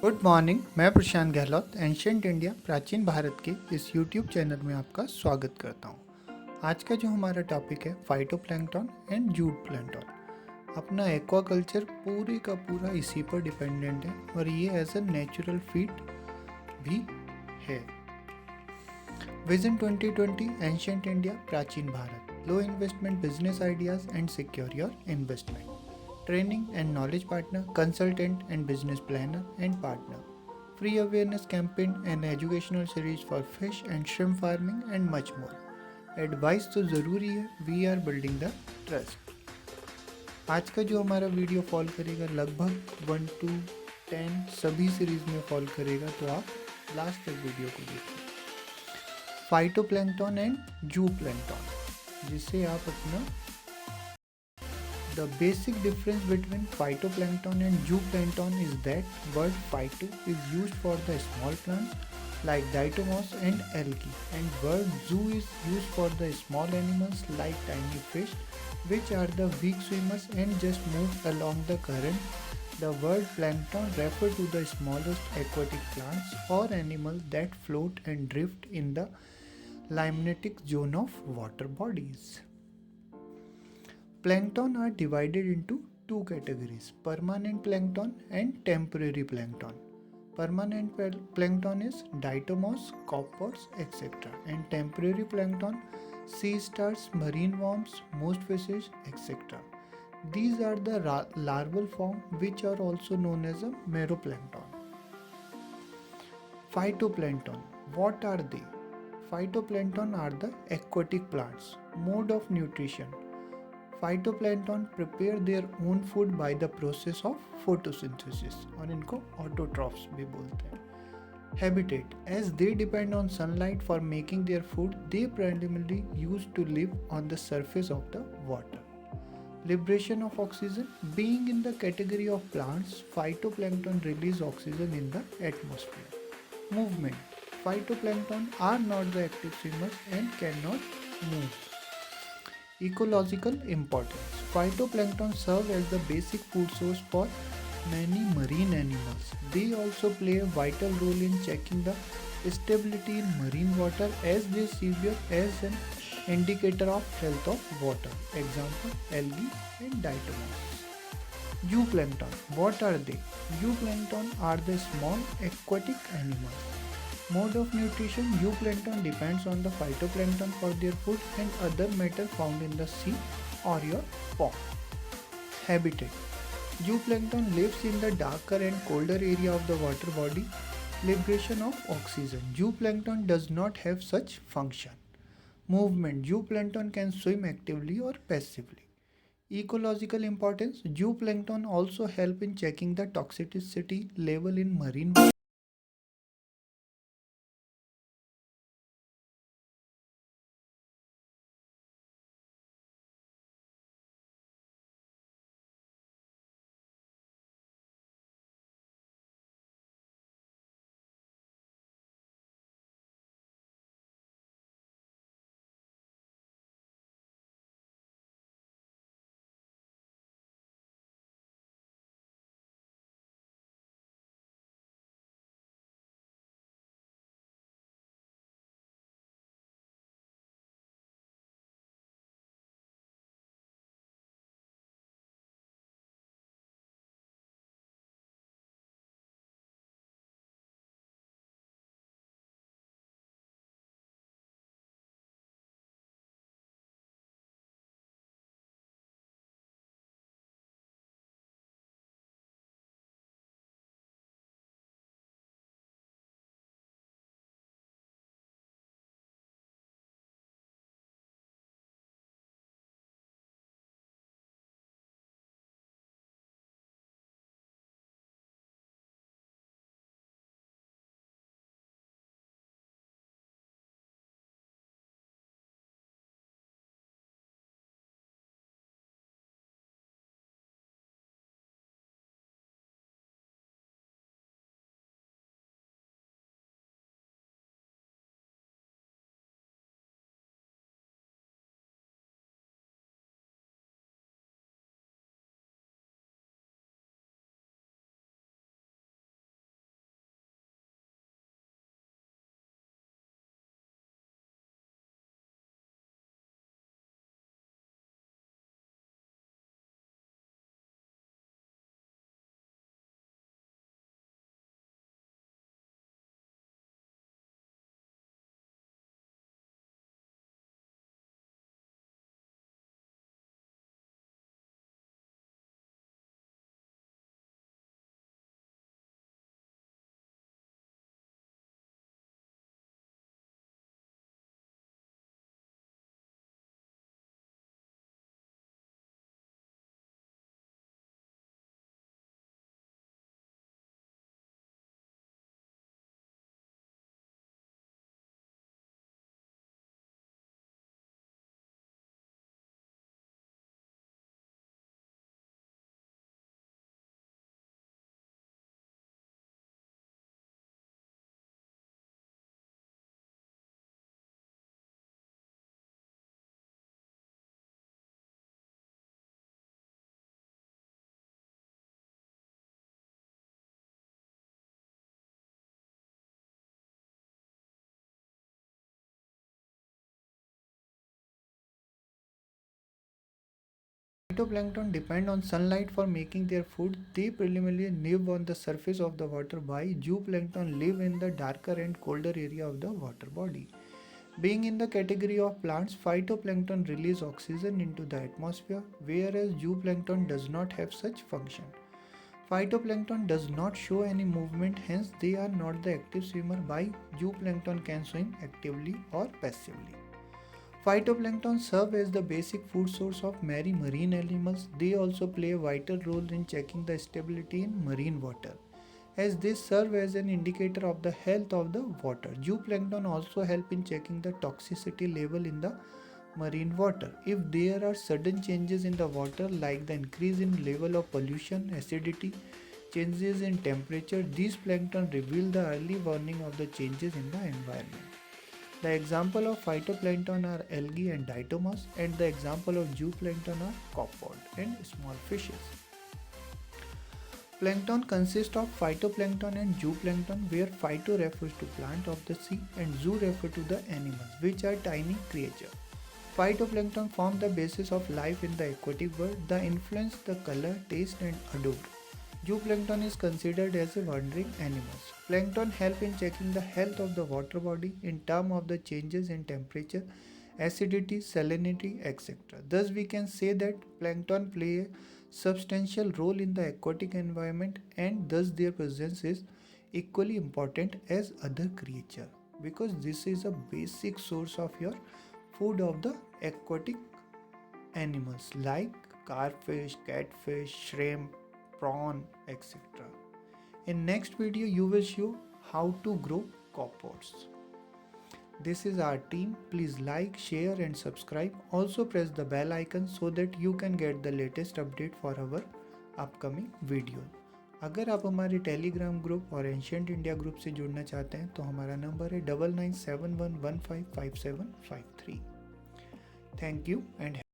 Good morning. मैं प्रशांत Gehlot ancient India प्राचीन भारत के इस यूट्यूब चैनल में आपका स्वागत करता हूँ। आज का जो हमारा टॉपिक है फाइटोप्लैंक्टन एंड जूट प्लैंक्टन। अपना एक्वाकल्चर पूरे का पूरा इसी पर डिपेंडेंट है और ये एज अ नेचुरल फीड भी है। विजन 2020 एंशियंट इंडिया प्राचीन Bharat, low investment business ideas and secure your investment, training and knowledge partner, consultant and business planner and partner, free awareness campaign and educational series for fish and shrimp farming and much more. Advice तो ज़रूरी है, we are building the trust. आज का जो हमारा video fall करेगा लगभग 1 to 10 सभी सीरीज में फॉल करेगा, तो आप लास्ट तक वीडियो को देखिए। फाइटोप्लैंक्टन एंड जू प्लैंक्टन, जिसे आप अपना The basic difference between phytoplankton and zooplankton is that word phyto is used for the small plants like diatomaceae and algae, and word zoo is used for the small animals like tiny fish which are the weak swimmers and just move along the current. The word plankton refers to the smallest aquatic plants or animals that float and drift in the limnatic zone of water bodies. Plankton are divided into two categories: permanent plankton and temporary plankton. Permanent plankton is diatomaceae, copepods, etc., and temporary plankton sea stars, marine worms, most fishes, etc. These are the larval form, which are also known as a meroplankton. Phytoplankton, what are they? Phytoplankton are the aquatic plants. Mode of nutrition: phytoplankton prepare their own food by the process of photosynthesis, और इनको autotrophs भी बोलते हैं। Habitat: as they depend on sunlight for making their food, they primarily use to live on the surface of the water. Liberation of oxygen: being in the category of plants, phytoplankton release oxygen in the atmosphere. Movement: phytoplankton are not the active swimmers and cannot move. Ecological importance: phytoplankton serve as the basic food source for many marine animals. They also play a vital role in checking the stability in marine water, as they serve as an indicator of health of water. Example: algae and diatomaceae. Zooplankton, what are they? Zooplankton are the small aquatic animals. Mode of nutrition: zooplankton depends on the phytoplankton for their food and other matter found in the sea or your pond. Habitat: zooplankton lives in the darker and colder area of the water body. Liberation of oxygen: zooplankton does not have such function. Movement: zooplankton can swim actively or passively. Ecological importance: zooplankton also help in checking the toxicity level in marine Phytoplankton depend on sunlight for making their food. They primarily live on the surface of the water, while zooplankton live in the darker and colder area of the water body. Being in the category of plants, phytoplankton release oxygen into the atmosphere, whereas zooplankton does not have such function. Phytoplankton does not show any movement, hence they are not the active swimmer, while zooplankton can swim actively or passively. Phytoplankton serve as the basic food source of many marine animals. They also play a vital role in checking the stability in marine water, as they serve as an indicator of the health of the water. Zooplankton also help in checking the toxicity level in the marine water. If there are sudden changes in the water, like the increase in level of pollution, acidity, changes in temperature, these plankton reveal the early warning of the changes in the environment. The example of phytoplankton are algae and diatomas, and the example of zooplankton are copod and small fishes. Plankton consists of phytoplankton and zooplankton, where phyto refers to plant of the sea and zoo refers to the animals, which are tiny creatures. Phytoplankton form the basis of life in the aquatic world. They influence the color, taste, and odor. Zooplankton is considered as a wandering animals. Plankton help in checking the health of the water body in terms of the changes in temperature, acidity, salinity, etc. Thus, we can say that plankton play a substantial role in the aquatic environment, and thus their presence is equally important as other creature, because this is a basic source of your food of the aquatic animals like carfish, catfish, shrimp, prawn, etc. In next video you will show how to grow copepods. This is our team. Please like, share and subscribe. Also press the bell icon so that you can get the latest update for our upcoming video. अगर आप हमारे Telegram group और ancient India group से जुड़ना चाहते हैं तो हमारा नंबर है 9971155753. Thank you and